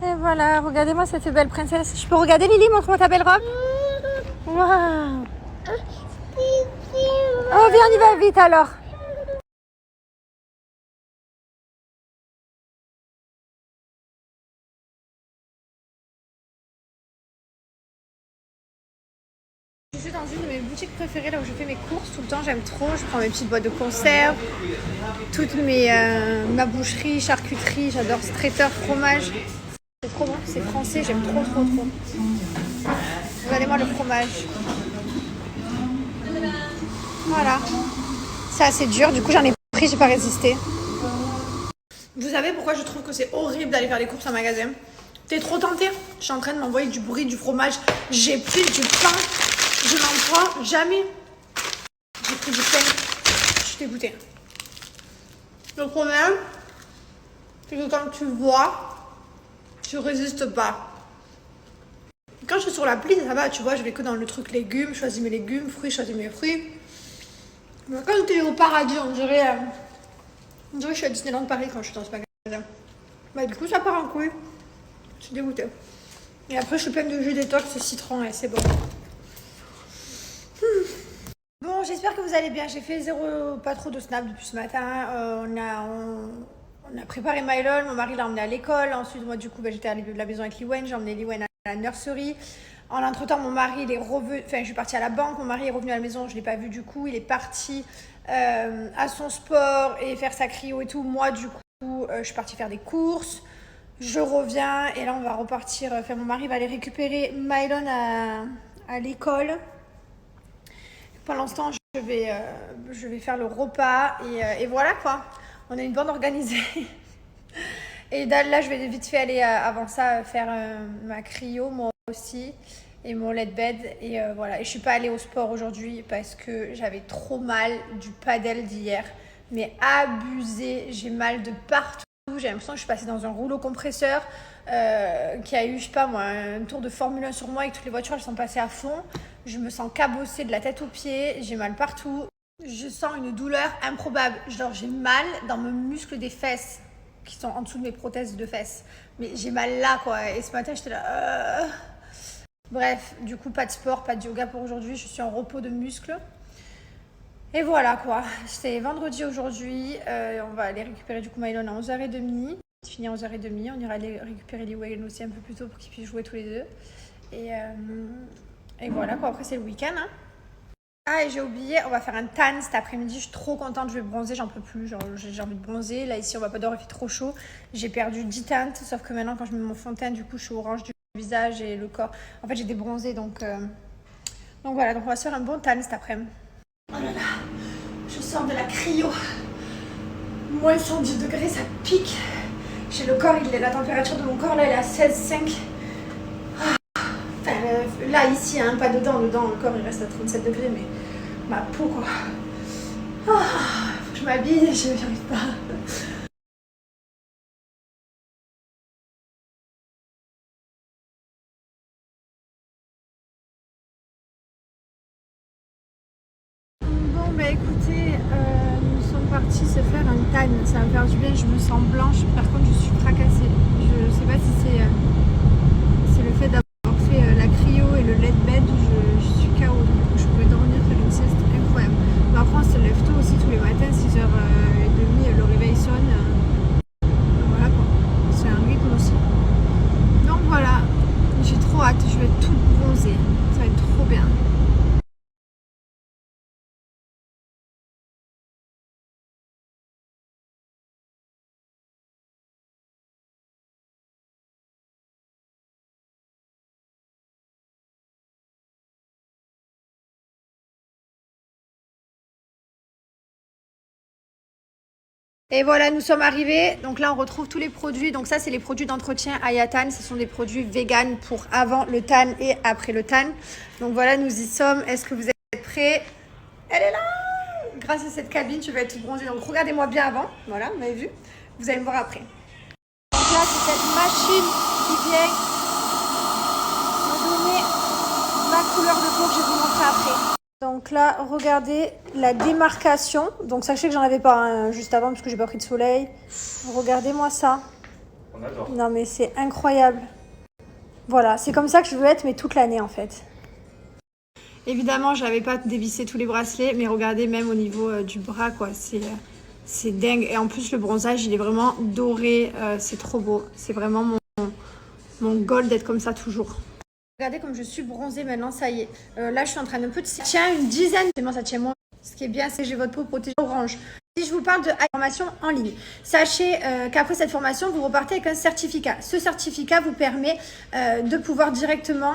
Et voilà, regardez-moi cette belle princesse. Je peux regarder Lily, montre-moi ta belle robe. Waouh. Oh, viens, on y va vite alors. Je suis dans une de mes boutiques préférées, là où je fais mes courses tout le temps. J'aime trop. Je prends mes petites boîtes de conserve, toutes ma boucherie, charcuterie. J'adore ce traiteur, fromage. C'est trop bon, c'est français. J'aime trop, trop, trop. Regardez-moi le fromage. Voilà. C'est assez dur, du coup j'en ai pris, j'ai pas résisté. Vous savez pourquoi je trouve que c'est horrible d'aller faire les courses en magasin? T'es trop tenté? Je suis en train de m'envoyer du brie, du fromage. J'ai pris du pain. Je n'en prends jamais. J'ai pris du pain. Je suis dégoûtée. Le problème, c'est que quand tu vois, tu résistes pas. Quand je suis sur l'appli, ça va, tu vois, je vais que dans le truc légumes, je choisis mes légumes, fruits, je choisis mes fruits. Mais quand tu es au paradis, on dirait que je suis à Disneyland Paris quand je suis dans ce magasin. Bah, du coup, ça part en couille. Je suis dégoûtée. Et après, je suis pleine de jus détox, citron et c'est bon. Bon, j'espère que vous allez bien. J'ai fait pas trop de snap depuis ce matin. On a préparé Mylon. Mon mari l'a emmené à l'école. Ensuite, moi, du coup, j'étais à la maison avec Liwen. J'ai emmené Liwen à la nursery. En entretemps, mon mari, il est revenu. Enfin, je suis partie à la banque. Mon mari est revenu à la maison. Je ne l'ai pas vu du coup. Il est parti à son sport et faire sa cryo et tout. Moi, du coup, je suis partie faire des courses. Je reviens et là, on va repartir. Enfin, mon mari va aller récupérer Mylon à l'école. Pendant ce temps, je vais faire le repas et voilà quoi. On a une bande organisée. Et là, je vais vite fait aller avant ça faire ma cryo, moi aussi, et mon lait bed. Et voilà. Et je suis pas allée au sport aujourd'hui parce que j'avais trop mal du padel d'hier. Mais abusé, j'ai mal de partout. J'ai l'impression que je suis passée dans un rouleau compresseur qui a eu, je sais pas moi, un tour de Formule 1 sur moi et que toutes les voitures elles sont passées à fond. Je me sens cabossée de la tête aux pieds, j'ai mal partout. Je sens une douleur improbable. Genre j'ai mal dans mes muscles des fesses qui sont en dessous de mes prothèses de fesses. Mais j'ai mal là quoi. Et ce matin j'étais là. Bref, du coup pas de sport, pas de yoga pour aujourd'hui. Je suis en repos de muscles. Et voilà quoi, c'est vendredi aujourd'hui, on va aller récupérer du coup Mylon à 11h30. Fini à 11h30, on ira aller récupérer Liwen aussi un peu plus tôt pour qu'ils puissent jouer tous les deux. Et voilà quoi, après c'est le week-end. Hein. Ah et j'ai oublié, on va faire un tan cet après-midi, je suis trop contente, je vais bronzer, j'en peux plus, genre j'ai envie de bronzer. Là ici on va pas dehors, il fait trop chaud. J'ai perdu 10 teintes, sauf que maintenant quand je mets mon fond de teint, du coup je suis orange du visage et le corps. En fait j'ai débronzé donc voilà, donc on va se faire un bon tan cet après-midi. Oh là là, je sors de la cryo. Moins 110 degrés, ça pique. J'ai le corps, la température de mon corps là, elle est à 16,5. Enfin, là, ici, hein, pas dedans, le corps il reste à 37 degrés, mais ma peau quoi. Faut que je m'habille, j'y arrive pas. Bon, bah écoutez, nous sommes partis se faire un tan. Ça va me faire du bien, je me sens blanche. Par contre, je suis fracassée. Je sais pas si c'est le fait d'avoir fait la cryo et le lait bed. Je suis KO. Je peux dormir, faire une sieste incroyable. Mais en France, on se lève tôt aussi tous les matins, 6h30, le réveil sonne. Voilà quoi. C'est un rythme aussi. Donc voilà, j'ai trop hâte. Je vais être toute bronzée. Ça va être trop bien. Et voilà, nous sommes arrivés. Donc là, on retrouve tous les produits. Donc ça, c'est les produits d'entretien Ayatan. Ce sont des produits vegan pour avant le tan et après le tan. Donc voilà, nous y sommes. Est-ce que vous êtes prêts? Elle est là! Grâce à cette cabine, je vais être bronzée. Donc regardez-moi bien avant. Voilà, vous m'avez vu. Vous allez me voir après. Donc là, c'est cette machine qui vient me donner ma couleur de peau que je vais vous montrer après. Donc là, regardez la démarcation. Donc sachez que j'en avais pas juste avant parce que j'ai pas pris de soleil. Regardez-moi ça. On adore. Non mais c'est incroyable. Voilà, c'est comme ça que je veux être, mais toute l'année en fait. Évidemment, j'avais pas dévissé tous les bracelets, mais regardez même au niveau du bras, quoi. C'est dingue. Et en plus, le bronzage, il est vraiment doré. C'est trop beau. C'est vraiment mon goal d'être comme ça toujours. Regardez comme je suis bronzée maintenant, ça y est. Là, je suis en train d'un peu de... Ça tient une dizaine. Ça tient moins. Ce qui est bien, c'est que j'ai votre peau protégée orange. Si je vous parle de formation en ligne, sachez qu'après cette formation, vous repartez avec un certificat. Ce certificat vous permet de pouvoir directement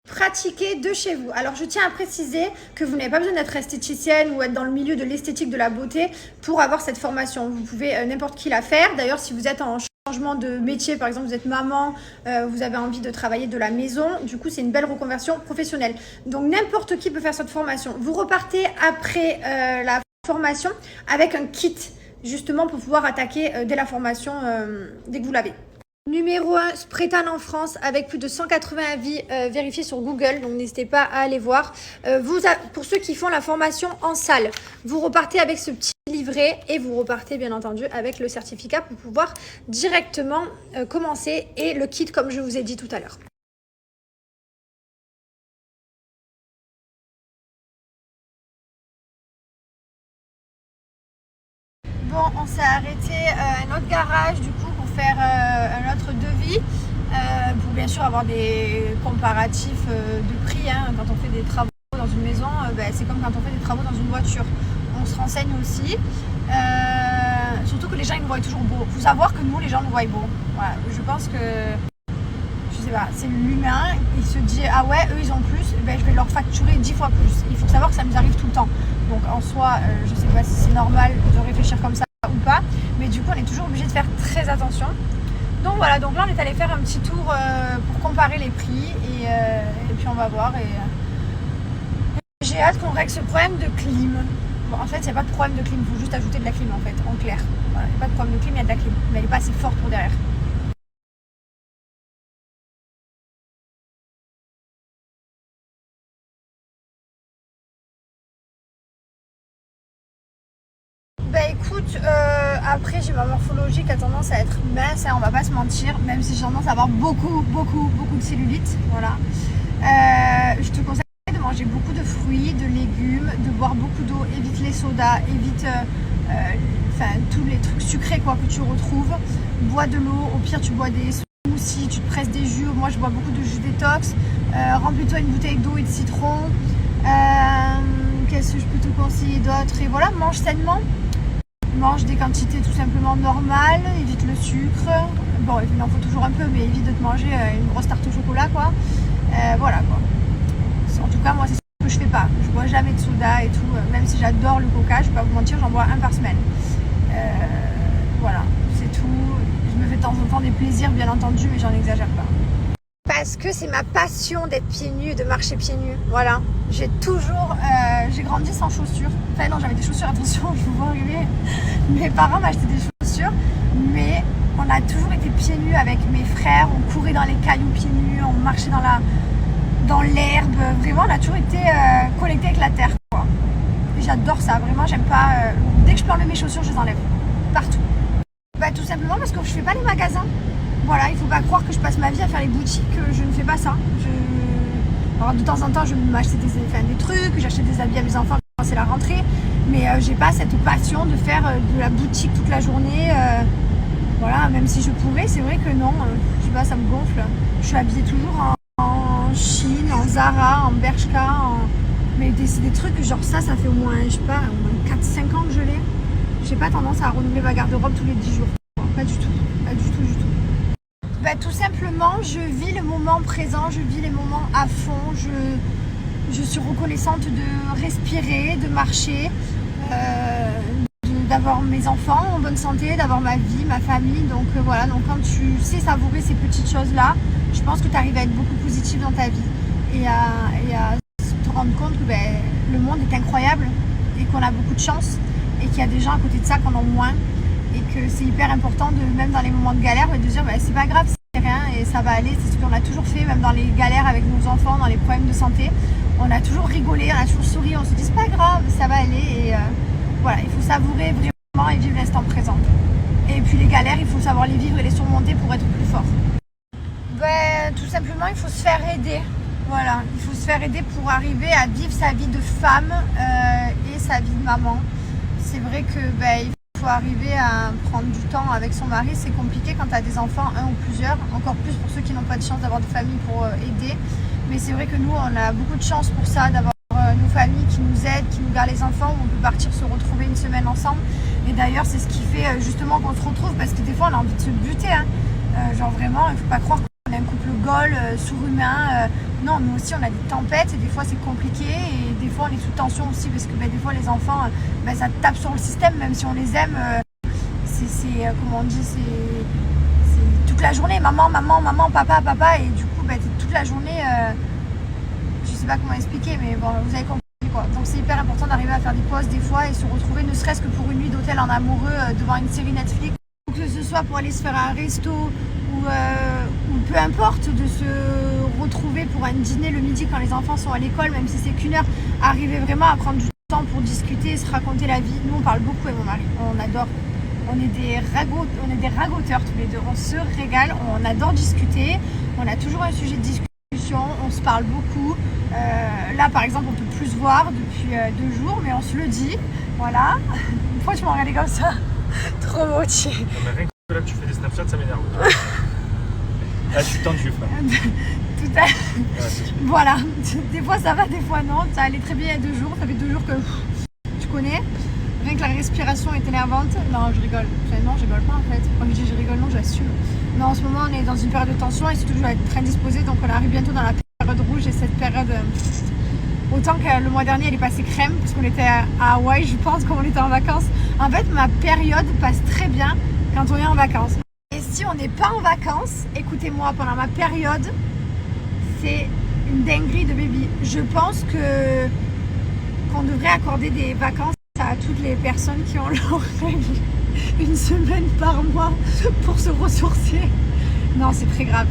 pratiquer de chez vous. Alors, je tiens à préciser que vous n'avez pas besoin d'être esthéticienne ou être dans le milieu de l'esthétique de la beauté pour avoir cette formation. Vous pouvez n'importe qui la faire. D'ailleurs, si vous êtes en changement de métier, par exemple, vous êtes maman, vous avez envie de travailler de la maison, du coup, c'est une belle reconversion professionnelle. Donc, n'importe qui peut faire cette formation. Vous repartez après la formation avec un kit, justement, pour pouvoir attaquer dès la formation, dès que vous l'avez. Numéro 1, Spray-Tan en France avec plus de 180 avis vérifiés sur Google, donc n'hésitez pas à aller voir. Pour ceux qui font la formation en salle, vous repartez avec ce petit livret et vous repartez bien entendu avec le certificat pour pouvoir directement commencer et le kit comme je vous ai dit tout à l'heure. Bon, on s'est arrêté à un autre garage du coup pour faire un autre devis, pour bien sûr avoir des comparatifs de prix. Quand on fait des travaux dans une maison, c'est comme quand on fait des travaux dans une voiture. On se renseigne aussi, surtout que les gens ils nous voient toujours beau. Il faut savoir que nous les gens nous voient beau. Voilà, je pense que, je sais pas, c'est l'humain, il se dit ah ouais eux ils ont plus, je vais leur facturer 10 fois plus. Il faut savoir que ça nous arrive tout le temps. Donc en soi, je sais pas si c'est normal de réfléchir comme ça ou pas, mais du coup on est toujours obligé de faire très attention. Donc voilà, donc là on est allé faire un petit tour pour comparer les prix et puis on va voir. J'ai hâte qu'on règle ce problème de clim. Bon, en fait il n'y a pas de problème de clim, il faut juste ajouter de la clim en fait, en clair. Voilà, il n'y a pas de problème de clim, il y a de la clim, mais elle n'est pas assez forte pour derrière. Écoute, après j'ai ma morphologie qui a tendance à être mince, on va pas se mentir, même si j'ai tendance à avoir beaucoup de cellulite, voilà. Je te conseille de manger beaucoup de fruits, de légumes, de boire beaucoup d'eau, évite les sodas, évite tous les trucs sucrés quoi, que tu retrouves. Bois de l'eau, au pire tu bois des smoothies, tu te presses des jus, moi je bois beaucoup de jus détox. Remplis-toi une bouteille d'eau et de citron. Qu'est-ce que je peux te conseiller d'autre? Et voilà, mange sainement. Mange des quantités tout simplement normales, évite le sucre. Bon, il en faut toujours un peu, mais évite de te manger une grosse tarte au chocolat, quoi. Voilà, quoi. En tout cas, moi, c'est ce que je fais pas. Je bois jamais de soda et tout. Même si j'adore le coca, je vais pas vous mentir, j'en bois un par semaine. Voilà, c'est tout. Je me fais de temps en temps des plaisirs, bien entendu, mais j'en exagère pas. Parce que c'est ma passion d'être pieds nus, de marcher pieds nus. Voilà. J'ai grandi sans chaussures. Enfin non, j'avais des chaussures, attention, je vous vois arriver. Mes parents m'achetaient des chaussures, mais on a toujours été pieds nus avec mes frères. On courait dans les cailloux pieds nus, on marchait dans l'herbe. Vraiment, on a toujours été connectés avec la terre, quoi. Et j'adore ça, vraiment, j'aime pas... Dès que je peux enlever mes chaussures, je les enlève. Partout. Tout simplement parce que je fais pas les magasins. Voilà, il faut pas croire que je passe ma vie à faire les boutiques, je ne fais pas ça. Alors de temps en temps, je m'achète des trucs, j'achète des habits à mes enfants quand c'est la rentrée, mais j'ai pas cette passion de faire de la boutique toute la journée. Voilà, même si je pourrais, c'est vrai que non, je sais pas, ça me gonfle. Je suis habillée toujours en Chine, en Zara, en Bershka, mais c'est des trucs genre ça fait au moins, je sais pas, au moins 4-5 ans que je l'ai. J'ai pas tendance à renouveler ma garde-robe tous les 10 jours. Pas du tout, pas du tout, du tout. Tout simplement, je vis le moment présent, je vis les moments à fond, je suis reconnaissante de respirer, de marcher, d'avoir mes enfants en bonne santé, d'avoir ma vie, ma famille. Donc voilà, donc quand tu sais savourer ces petites choses-là, je pense que tu arrives à être beaucoup positive dans ta vie et à te rendre compte que le monde est incroyable et qu'on a beaucoup de chance et qu'il y a des gens à côté de ça qui en ont moins. Et que c'est hyper important, même dans les moments de galère, de dire c'est pas grave, c'est rien et ça va aller. C'est ce qu'on a toujours fait, même dans les galères avec nos enfants, dans les problèmes de santé. On a toujours rigolé, on a toujours souri, on se dit c'est pas grave, ça va aller. Et voilà, il faut savourer vraiment et vivre l'instant présent. Et puis les galères, il faut savoir les vivre et les surmonter pour être plus fort. Tout simplement, il faut se faire aider. Voilà, il faut se faire aider pour arriver à vivre sa vie de femme et sa vie de maman. C'est vrai que il faut arriver à prendre du temps avec son mari. C'est compliqué quand tu as des enfants, un ou plusieurs. Encore plus pour ceux qui n'ont pas de chance d'avoir de famille pour aider. Mais c'est vrai que nous, on a beaucoup de chance pour ça, d'avoir nos familles qui nous aident, qui nous gardent les enfants, où on peut partir se retrouver une semaine ensemble. Et d'ailleurs, c'est ce qui fait justement qu'on se retrouve, parce que des fois, on a envie de se buter. Genre vraiment, il ne faut pas croire qu'on est un couple gaulle, surhumain. Non, nous aussi, on a des tempêtes et des fois, c'est compliqué. Et des fois, on est sous tension aussi, parce que des fois, les enfants, ça tape sur le système, même si on les aime. Comment on dit, c'est toute la journée, maman, papa, et du coup, toute la journée, je sais pas comment expliquer, mais bon, vous avez compris quoi. Donc c'est hyper important d'arriver à faire des pauses des fois et se retrouver, ne serait-ce que pour une nuit d'hôtel en amoureux devant une série Netflix, ou que ce soit pour aller se faire un resto ou peu importe, de se retrouver pour un dîner le midi quand les enfants sont à l'école, même si c'est qu'une heure, arriver vraiment à prendre du temps pour discuter, se raconter la vie. Nous on parle beaucoup avec mon mari, on adore. On est des ragoteurs tous les deux, on se régale, on adore discuter, on a toujours un sujet de discussion, on se parle beaucoup. Là par exemple on peut plus se voir depuis 2 jours, mais on se le dit, voilà. Pourquoi tu m'as regardé comme ça? Trop beau, tu. Mais rien que là que tu fais des Snapchats, ça m'énerve. Là je suis tendu, frère. Tout à... Voilà, des fois ça va, des fois non, ça allait très bien il y a 2 jours, ça fait 2 jours que tu connais. Rien que la respiration est énervante. Non, je rigole. Enfin, non, je rigole pas en fait. Quand je dis je rigole, non, j'assume. Non, en ce moment, on est dans une période de tension et surtout, je dois être très indisposée. Donc, on arrive bientôt dans la période rouge et cette période. Autant que le mois dernier, elle est passée crème parce qu'on était à Hawaï, je pense, quand on était en vacances. En fait, ma période passe très bien quand on est en vacances. Et si on n'est pas en vacances, écoutez-moi, pendant ma période, c'est une dinguerie de baby. Je pense qu'on devrait accorder des vacances à toutes les personnes qui ont leurs règles 1 semaine par mois pour se ressourcer. Non, c'est très grave.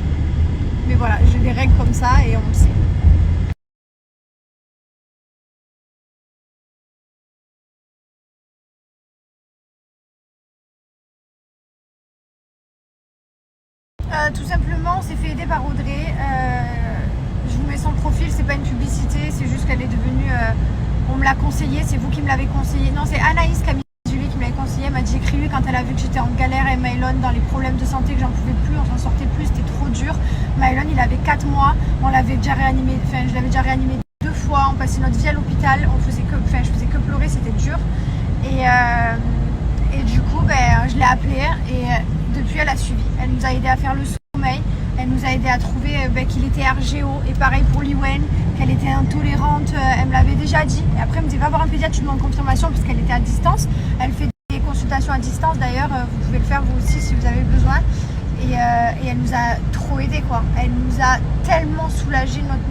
Mais voilà, j'ai des règles comme ça et on le sait. Tout simplement, on s'est fait aider par Audrey. Je vous mets son profil, c'est pas une publicité, c'est juste qu'elle est devenue... on me l'a conseillé, c'est vous qui me l'avez conseillé. Non, c'est Anaïs Camille qui me l'avait conseillé. Elle m'a dit écris-lui quand elle a vu que j'étais en galère et Mylon dans les problèmes de santé, que j'en pouvais plus, on s'en sortait plus, c'était trop dur. Mylon, il avait 4 mois, on l'avait déjà réanimé, je l'avais déjà réanimé 2 fois, on passait notre vie à l'hôpital, je faisais que pleurer, c'était dur. Et du coup, je l'ai appelée et depuis elle a suivi. Elle nous a aidé à faire le sommeil. Elle nous a aidé à trouver qu'il était RGO et pareil pour Liwen, qu'elle était intolérante, elle me l'avait déjà dit. Et après elle me dit va voir un pédiatre, tu demandes confirmation puisqu'elle était à distance. Elle fait des consultations à distance d'ailleurs, vous pouvez le faire vous aussi si vous avez besoin. Et elle nous a trop aidé quoi. Elle nous a tellement soulagé notre